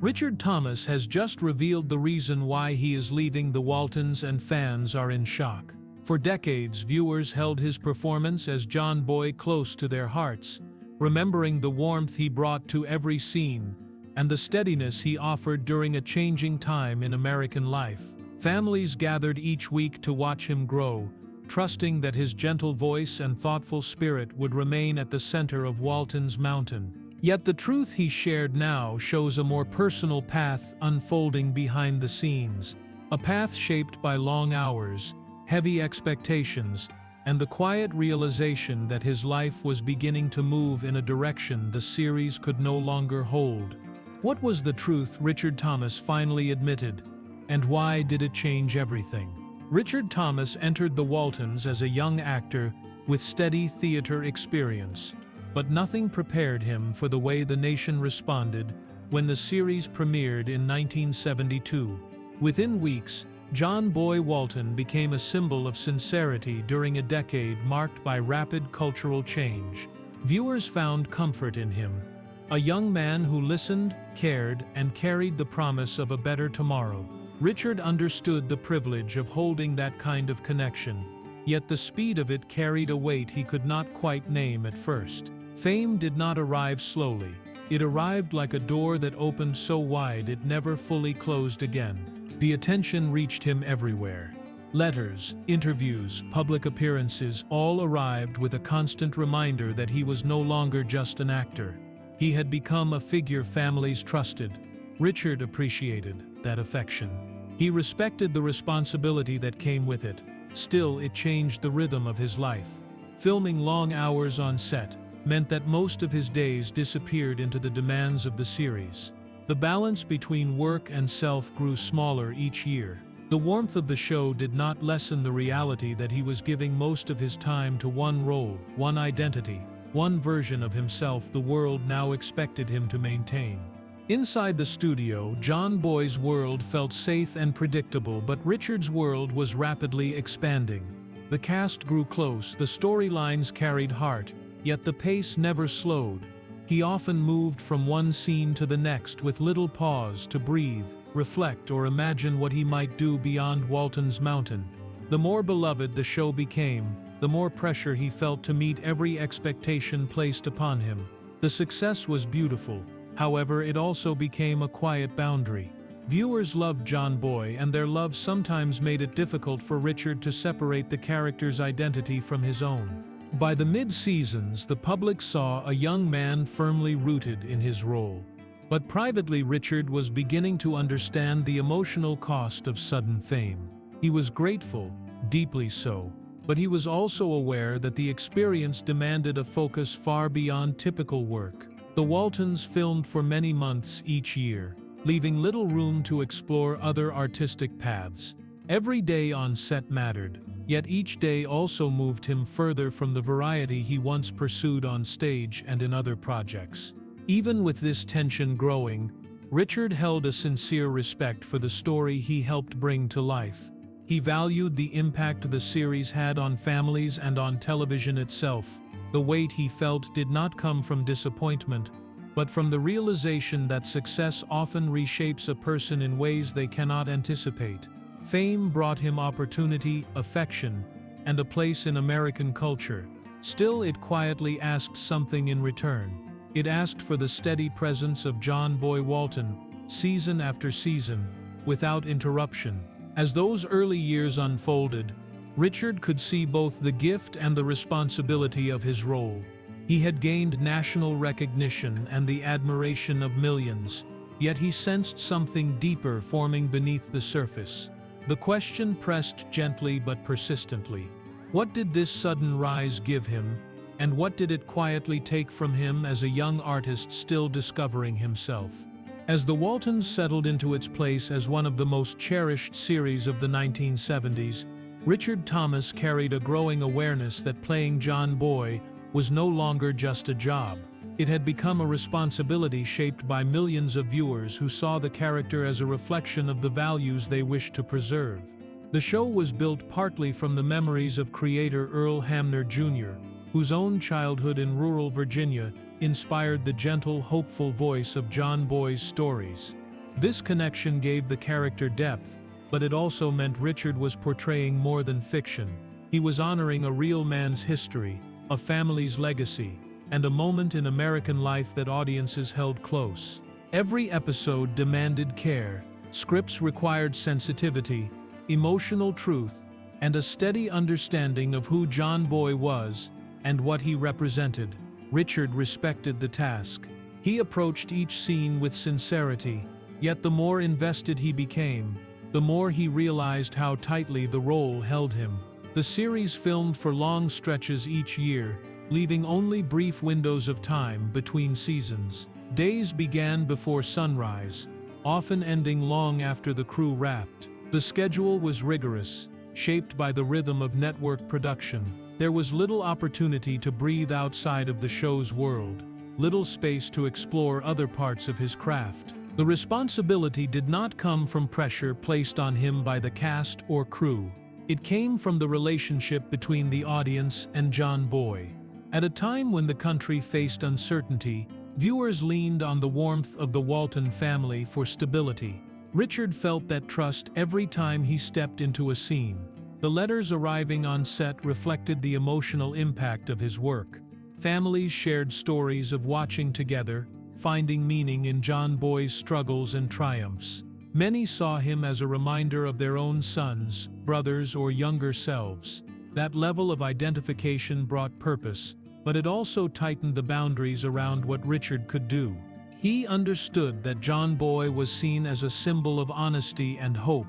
Richard Thomas has just revealed the reason why he is leaving the Waltons, and fans are in shock. For decades, viewers held his performance as John Boy close to their hearts, remembering the warmth he brought to every scene and the steadiness he offered during a changing time in American life. Families gathered each week to watch him grow, trusting that his gentle voice and thoughtful spirit would remain at the center of Walton's mountain. Yet the truth he shared now shows a more personal path unfolding behind the scenes, a path shaped by long hours, heavy expectations, and the quiet realization that his life was beginning to move in a direction the series could no longer hold. What was the truth Richard Thomas finally admitted, and why did it change everything? Richard Thomas entered the Waltons as a young actor with steady theater experience, but nothing prepared him for the way the nation responded when the series premiered in 1972. Within weeks, John Boy Walton became a symbol of sincerity during a decade marked by rapid cultural change. Viewers found comfort in him, a young man who listened, cared, and carried the promise of a better tomorrow. Richard understood the privilege of holding that kind of connection, yet the speed of it carried a weight he could not quite name at first. Fame did not arrive slowly. It arrived like a door that opened so wide it never fully closed again. The attention reached him everywhere. Letters, interviews, public appearances all arrived with a constant reminder that he was no longer just an actor. He had become a figure families trusted. Richard appreciated that affection. He respected the responsibility that came with it. Still, it changed the rhythm of his life. Filming long hours on set meant that most of his days disappeared into the demands of the series. The balance between work and self grew smaller each year. The warmth of the show did not lessen the reality that he was giving most of his time to one role, one identity, one version of himself the world now expected him to maintain. Inside the studio, John Boy's world felt safe and predictable, but Richard's world was rapidly expanding. The cast grew close, the storylines carried heart, yet the pace never slowed. He often moved from one scene to the next with little pause to breathe, reflect, or imagine what he might do beyond Walton's mountain. The more beloved the show became, the more pressure he felt to meet every expectation placed upon him. The success was beautiful, however, it also became a quiet boundary. Viewers loved John Boy, and their love sometimes made it difficult for Richard to separate the character's identity from his own. By the mid-seasons, the public saw a young man firmly rooted in his role. But privately, Richard was beginning to understand the emotional cost of sudden fame. He was grateful, deeply so, but he was also aware that the experience demanded a focus far beyond typical work. The Waltons filmed for many months each year, leaving little room to explore other artistic paths. Every day on set mattered. Yet each day also moved him further from the variety he once pursued on stage and in other projects. Even with this tension growing, Richard held a sincere respect for the story he helped bring to life. He valued the impact the series had on families and on television itself. The weight he felt did not come from disappointment, but from the realization that success often reshapes a person in ways they cannot anticipate. Fame brought him opportunity, affection, and a place in American culture. Still, it quietly asked something in return. It asked for the steady presence of John Boy Walton, season after season, without interruption. As those early years unfolded, Richard could see both the gift and the responsibility of his role. He had gained national recognition and the admiration of millions, yet he sensed something deeper forming beneath the surface. The question pressed gently but persistently. What did this sudden rise give him, and what did it quietly take from him as a young artist still discovering himself? As the Waltons settled into its place as one of the most cherished series of the 1970s, Richard Thomas carried a growing awareness that playing John Boy was no longer just a job. It had become a responsibility shaped by millions of viewers who saw the character as a reflection of the values they wished to preserve. The show was built partly from the memories of creator Earl Hamner Jr., whose own childhood in rural Virginia inspired the gentle, hopeful voice of John Boy's stories. This connection gave the character depth, but it also meant Richard was portraying more than fiction. He was honoring a real man's history, a family's legacy, and a moment in American life that audiences held close. Every episode demanded care. Scripts required sensitivity, emotional truth, and a steady understanding of who John Boy was and what he represented. Richard respected the task. He approached each scene with sincerity, yet the more invested he became, the more he realized how tightly the role held him. The series filmed for long stretches each year, leaving only brief windows of time between seasons. Days began before sunrise, often ending long after the crew wrapped. The schedule was rigorous, shaped by the rhythm of network production. There was little opportunity to breathe outside of the show's world, little space to explore other parts of his craft. The responsibility did not come from pressure placed on him by the cast or crew. It came from the relationship between the audience and John Boy. At a time when the country faced uncertainty, viewers leaned on the warmth of the Walton family for stability. Richard felt that trust every time he stepped into a scene. The letters arriving on set reflected the emotional impact of his work. Families shared stories of watching together, finding meaning in John Boy's struggles and triumphs. Many saw him as a reminder of their own sons, brothers, or younger selves. That level of identification brought purpose, but it also tightened the boundaries around what Richard could do. He understood that John Boy was seen as a symbol of honesty and hope.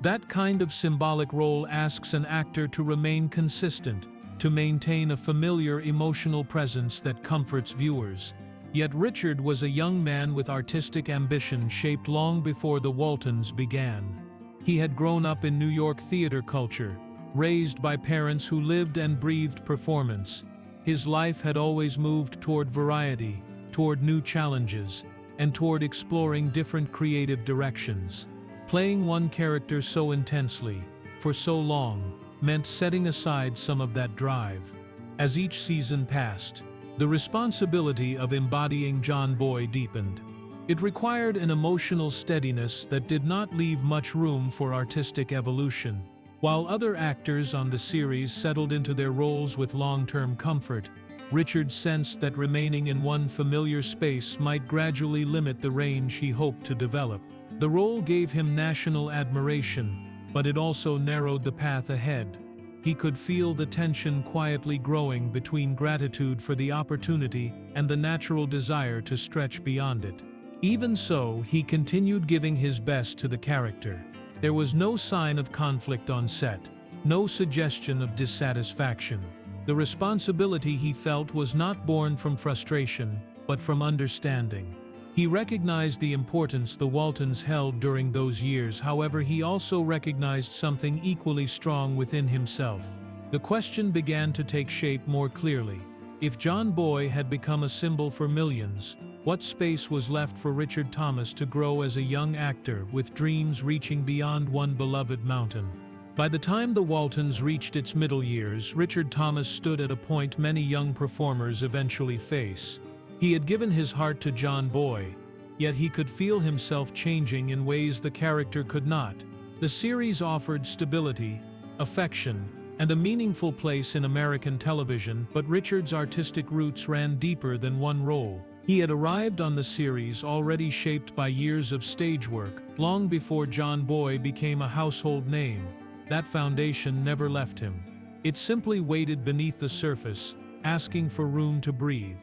That kind of symbolic role asks an actor to remain consistent, to maintain a familiar emotional presence that comforts viewers. Yet Richard was a young man with artistic ambition shaped long before the Waltons began. He had grown up in New York theater culture, raised by parents who lived and breathed performance. His life had always moved toward variety, toward new challenges, and toward exploring different creative directions. Playing one character so intensely, for so long, meant setting aside some of that drive. As each season passed, the responsibility of embodying John Boy deepened. It required an emotional steadiness that did not leave much room for artistic evolution. While other actors on the series settled into their roles with long-term comfort, Richard sensed that remaining in one familiar space might gradually limit the range he hoped to develop. The role gave him national admiration, but it also narrowed the path ahead. He could feel the tension quietly growing between gratitude for the opportunity and the natural desire to stretch beyond it. Even so, he continued giving his best to the character. There was no sign of conflict on set, no suggestion of dissatisfaction. The responsibility he felt was not born from frustration, but from understanding. He recognized the importance the Waltons held during those years. However, he also recognized something equally strong within himself. The question began to take shape more clearly. If John Boy had become a symbol for millions, what space was left for Richard Thomas to grow as a young actor with dreams reaching beyond one beloved mountain? By the time the Waltons reached its middle years, Richard Thomas stood at a point many young performers eventually face. He had given his heart to John Boy, yet he could feel himself changing in ways the character could not. The series offered stability, affection, and a meaningful place in American television, but Richard's artistic roots ran deeper than one role. He had arrived on the series already shaped by years of stage work, long before John Boy became a household name. That foundation never left him. It simply waited beneath the surface, asking for room to breathe.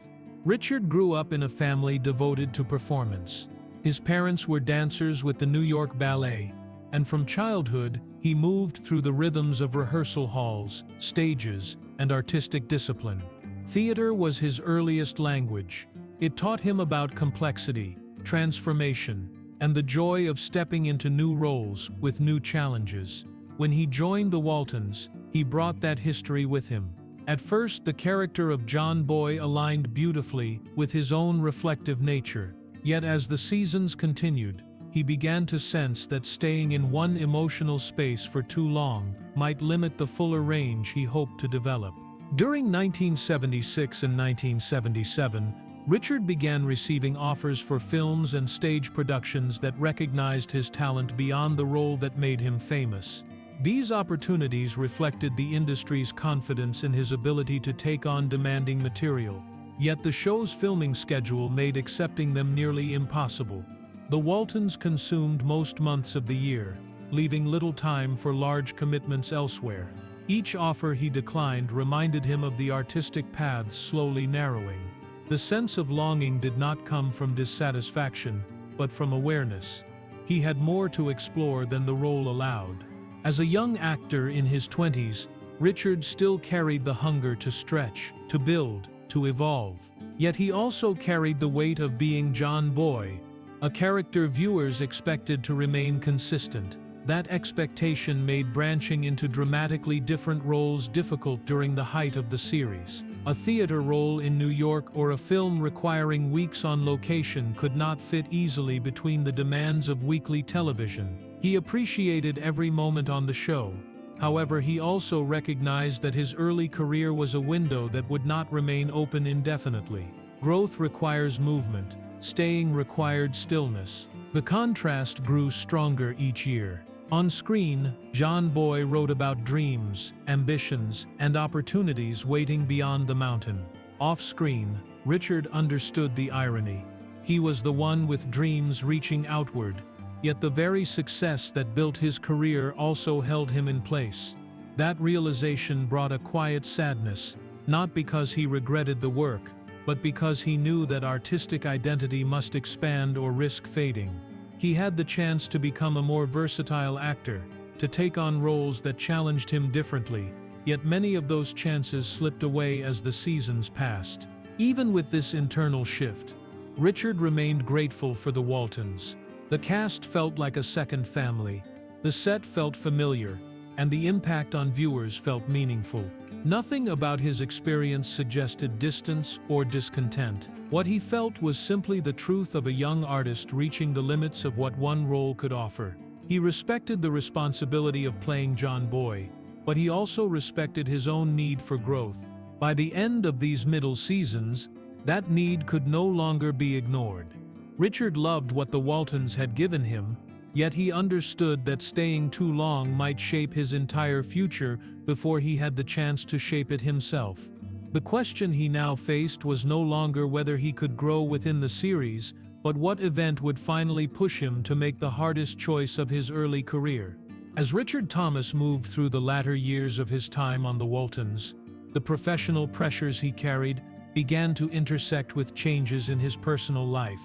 Richard grew up in a family devoted to performance. His parents were dancers with the New York Ballet, and from childhood, he moved through the rhythms of rehearsal halls, stages, and artistic discipline. Theater was his earliest language. It taught him about complexity, transformation, and the joy of stepping into new roles with new challenges. When he joined the Waltons, he brought that history with him. At first, the character of John Boy aligned beautifully with his own reflective nature. Yet as the seasons continued, he began to sense that staying in one emotional space for too long might limit the fuller range he hoped to develop. During 1976 and 1977, Richard began receiving offers for films and stage productions that recognized his talent beyond the role that made him famous. These opportunities reflected the industry's confidence in his ability to take on demanding material. Yet the show's filming schedule made accepting them nearly impossible. The Waltons consumed most months of the year, leaving little time for large commitments elsewhere. Each offer he declined reminded him of the artistic paths slowly narrowing. The sense of longing did not come from dissatisfaction, but from awareness. He had more to explore than the role allowed. As a young actor in his 20s, Richard still carried the hunger to stretch, to build, to evolve. Yet he also carried the weight of being John Boy, a character viewers expected to remain consistent. That expectation made branching into dramatically different roles difficult during the height of the series. A theater role in New York or a film requiring weeks on location could not fit easily between the demands of weekly television. He appreciated every moment on the show. However, he also recognized that his early career was a window that would not remain open indefinitely. Growth requires movement. Staying required stillness. The contrast grew stronger each year. On screen, John Boy wrote about dreams, ambitions, and opportunities waiting beyond the mountain. Off-screen, Richard understood the irony. He was the one with dreams reaching outward, yet the very success that built his career also held him in place. That realization brought a quiet sadness, not because he regretted the work, but because he knew that artistic identity must expand or risk fading. He had the chance to become a more versatile actor, to take on roles that challenged him differently, yet many of those chances slipped away as the seasons passed. Even with this internal shift, Richard remained grateful for the Waltons. The cast felt like a second family, the set felt familiar, and the impact on viewers felt meaningful. Nothing about his experience suggested distance or discontent. What he felt was simply the truth of a young artist reaching the limits of what one role could offer. He respected the responsibility of playing John Boy, but he also respected his own need for growth. By the end of these middle seasons, that need could no longer be ignored. Richard loved what the Waltons had given him, yet he understood that staying too long might shape his entire future before he had the chance to shape it himself. The question he now faced was no longer whether he could grow within the series, but what event would finally push him to make the hardest choice of his early career. As Richard Thomas moved through the latter years of his time on the Waltons, the professional pressures he carried began to intersect with changes in his personal life.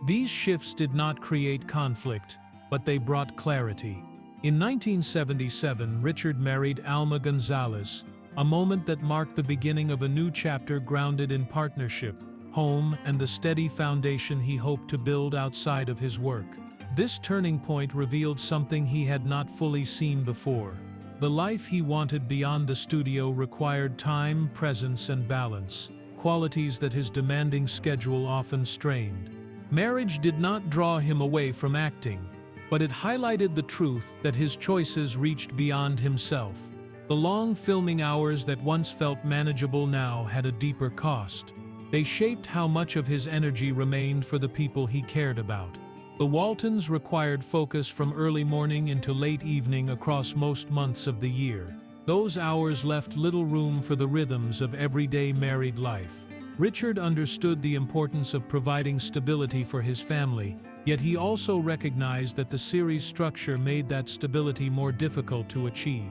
These shifts did not create conflict, but they brought clarity. In 1977, Richard married Alma Gonzalez, a moment that marked the beginning of a new chapter grounded in partnership, home, and the steady foundation he hoped to build outside of his work. This turning point revealed something he had not fully seen before. The life he wanted beyond the studio required time, presence, and balance, qualities that his demanding schedule often strained. Marriage did not draw him away from acting, but it highlighted the truth that his choices reached beyond himself. The long filming hours that once felt manageable now had a deeper cost. They shaped how much of his energy remained for the people he cared about. The Waltons required focus from early morning into late evening across most months of the year. Those hours left little room for the rhythms of everyday married life. Richard understood the importance of providing stability for his family, yet he also recognized that the series' structure made that stability more difficult to achieve.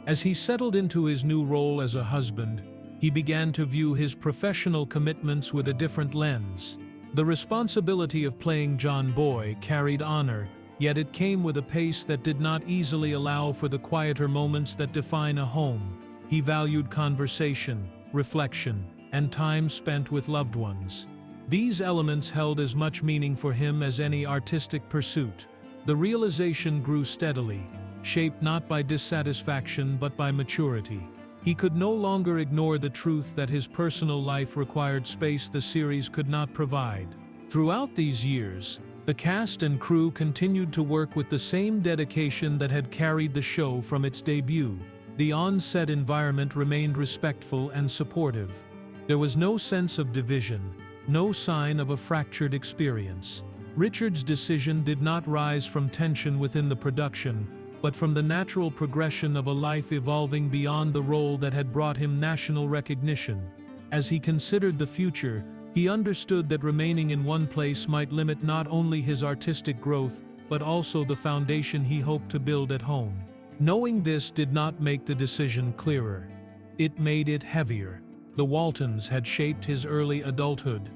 As he settled into his new role as a husband, he began to view his professional commitments with a different lens. The responsibility of playing John Boy carried honor, yet it came with a pace that did not easily allow for the quieter moments that define a home. He valued conversation, reflection, and time spent with loved ones. These elements held as much meaning for him as any artistic pursuit. The realization grew steadily, shaped not by dissatisfaction but by maturity. He could no longer ignore the truth that his personal life required space the series could not provide. Throughout these years, the cast and crew continued to work with the same dedication that had carried the show from its debut. The on-set environment remained respectful and supportive. There was no sense of division. no sign of a fractured experience. Richard's decision did not rise from tension within the production, but from the natural progression of a life evolving beyond the role that had brought him national recognition. As he considered the future, he understood that remaining in one place might limit not only his artistic growth, but also the foundation he hoped to build at home. Knowing this did not make the decision clearer. It made it heavier. The Waltons had shaped his early adulthood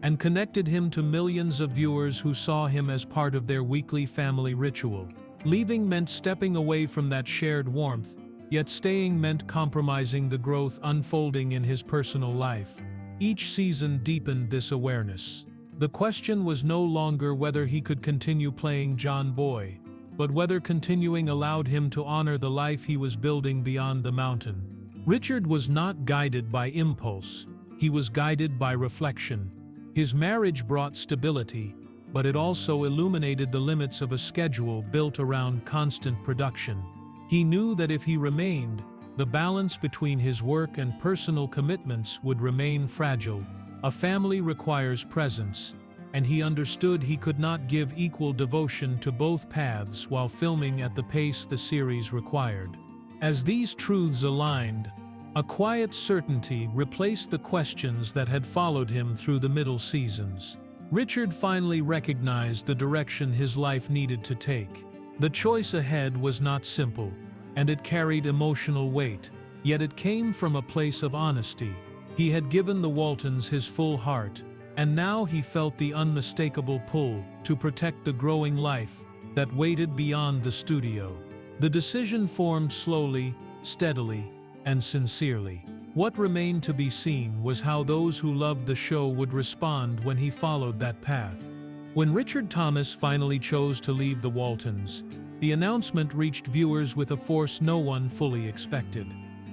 and connected him to millions of viewers who saw him as part of their weekly family ritual. Leaving meant stepping away from that shared warmth, yet staying meant compromising the growth unfolding in his personal life. Each season deepened this awareness. The question was no longer whether he could continue playing John Boy, but whether continuing allowed him to honor the life he was building beyond the mountain. Richard was not guided by impulse, he was guided by reflection. His marriage brought stability, but it also illuminated the limits of a schedule built around constant production. He knew that if he remained, the balance between his work and personal commitments would remain fragile. A family requires presence, and he understood he could not give equal devotion to both paths while filming at the pace the series required. As these truths aligned, a quiet certainty replaced the questions that had followed him through the middle seasons. Richard finally recognized the direction his life needed to take. The choice ahead was not simple, and it carried emotional weight, yet it came from a place of honesty. He had given the Waltons his full heart, and now he felt the unmistakable pull to protect the growing life that waited beyond the studio. The decision formed slowly, steadily, and sincerely. What remained to be seen was how those who loved the show would respond when he followed that path. When Richard Thomas finally chose to leave the Waltons, the announcement reached viewers with a force no one fully expected.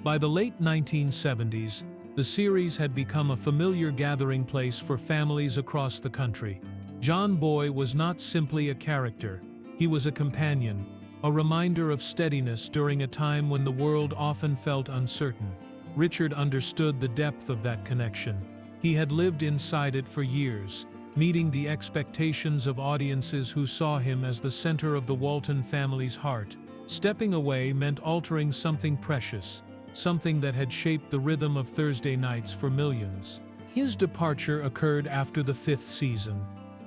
By the late 1970s, the series had become a familiar gathering place for families across the country. John Boy was not simply a character, he was a companion, a reminder of steadiness during a time when the world often felt uncertain. Richard understood the depth of that connection. He had lived inside it for years, meeting the expectations of audiences who saw him as the center of the Walton family's heart. Stepping away meant altering something precious, something that had shaped the rhythm of Thursday nights for millions. His departure occurred after the 5th season,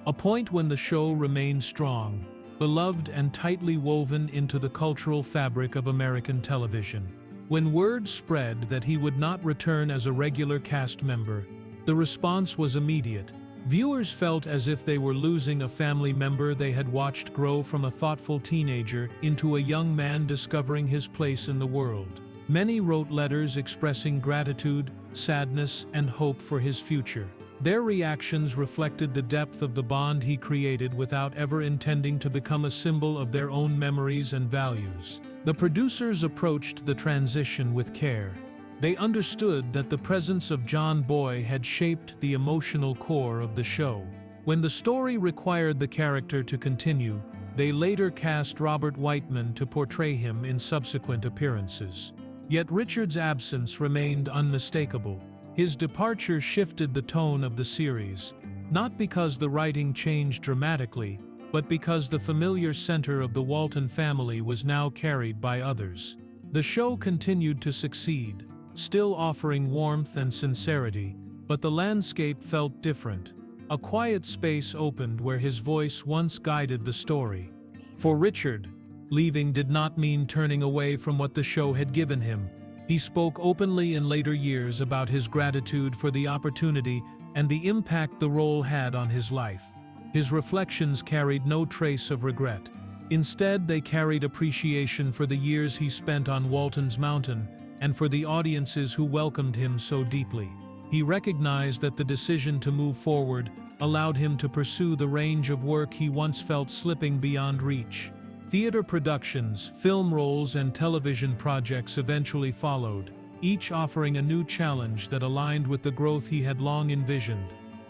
a point when the show remained strong, beloved and tightly woven into the cultural fabric of American television. When word spread that he would not return as a regular cast member, the response was immediate. Viewers felt as if they were losing a family member they had watched grow from a thoughtful teenager into a young man discovering his place in the world. Many wrote letters expressing gratitude, sadness, and hope for his future. Their reactions reflected the depth of the bond he created without ever intending to become a symbol of their own memories and values. The producers approached the transition with care. They understood that the presence of John Boy had shaped the emotional core of the show. When the story required the character to continue, they later cast Robert Whiteman to portray him in subsequent appearances. Yet Richard's absence remained unmistakable. His departure shifted the tone of the series, not because the writing changed dramatically, but because the familiar center of the Walton family was now carried by others. The show continued to succeed, still offering warmth and sincerity, but the landscape felt different. A quiet space opened where his voice once guided the story. For Richard, leaving did not mean turning away from what the show had given him. He spoke openly in later years about his gratitude for the opportunity and the impact the role had on his life. His reflections carried no trace of regret. Instead, they carried appreciation for the years he spent on Walton's Mountain and for the audiences who welcomed him so deeply. He recognized that the decision to move forward allowed him to pursue the range of work he once felt slipping beyond reach. Theater productions, film roles, and television projects eventually followed, each offering a new challenge that aligned with the growth he had long envisioned.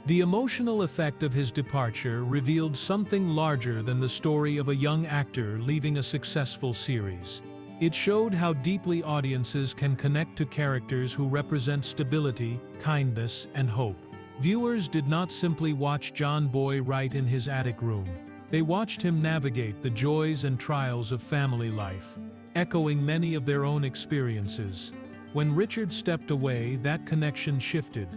The emotional effect of his departure revealed something larger than the story of a young actor leaving a successful series. It showed how deeply audiences can connect to characters who represent stability, kindness, and hope. Viewers did not simply watch John Boy write in his attic room. They watched him navigate the joys and trials of family life, echoing many of their own experiences. When Richard stepped away, that connection shifted,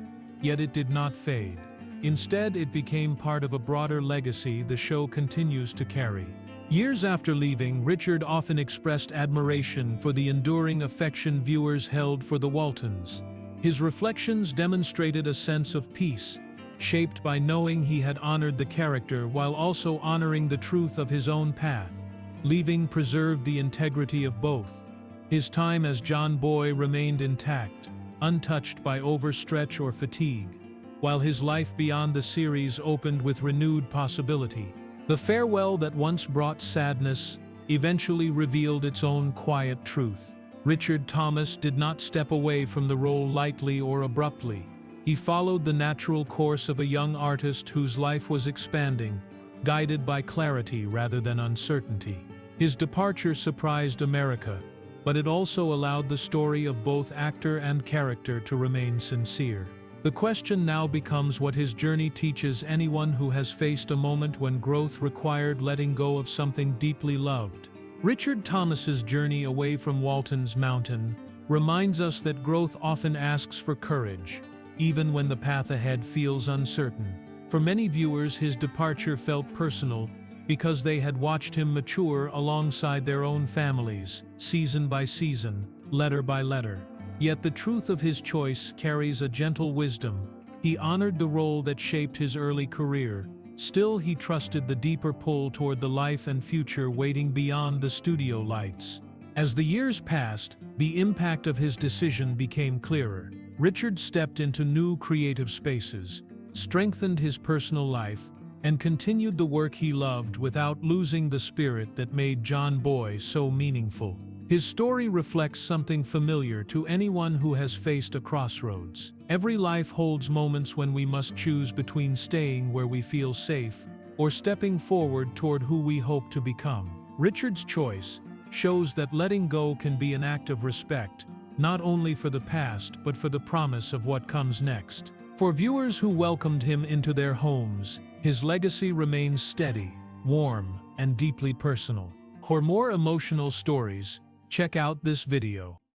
yet it did not fade. Instead, it became part of a broader legacy the show continues to carry. Years after leaving, Richard often expressed admiration for the enduring affection viewers held for the Waltons. His reflections demonstrated a sense of peace, shaped by knowing he had honored the character while also honoring the truth of his own path. Leaving preserved the integrity of both. His time as John Boy remained intact, untouched by overstretch or fatigue, while his life beyond the series opened with renewed possibility. The farewell that once brought sadness eventually revealed its own quiet truth. Richard Thomas did not step away from the role lightly or abruptly. He followed the natural course of a young artist whose life was expanding, guided by clarity rather than uncertainty. His departure surprised America, but it also allowed the story of both actor and character to remain sincere. The question now becomes what his journey teaches anyone who has faced a moment when growth required letting go of something deeply loved. Richard Thomas's journey away from Walton's mountain reminds us that growth often asks for courage, even when the path ahead feels uncertain. For many viewers, his departure felt personal because they had watched him mature alongside their own families, season by season, letter by letter. Yet the truth of his choice carries a gentle wisdom. He honored the role that shaped his early career. Still, he trusted the deeper pull toward the life and future waiting beyond the studio lights. As the years passed, the impact of his decision became clearer. Richard stepped into new creative spaces, strengthened his personal life, and continued the work he loved without losing the spirit that made John Boy so meaningful. His story reflects something familiar to anyone who has faced a crossroads. Every life holds moments when we must choose between staying where we feel safe or stepping forward toward who we hope to become. Richard's choice shows that letting go can be an act of respect, not only for the past but for the promise of what comes next. For viewers who welcomed him into their homes, his legacy remains steady, warm, and deeply personal. For more emotional stories, check out this video.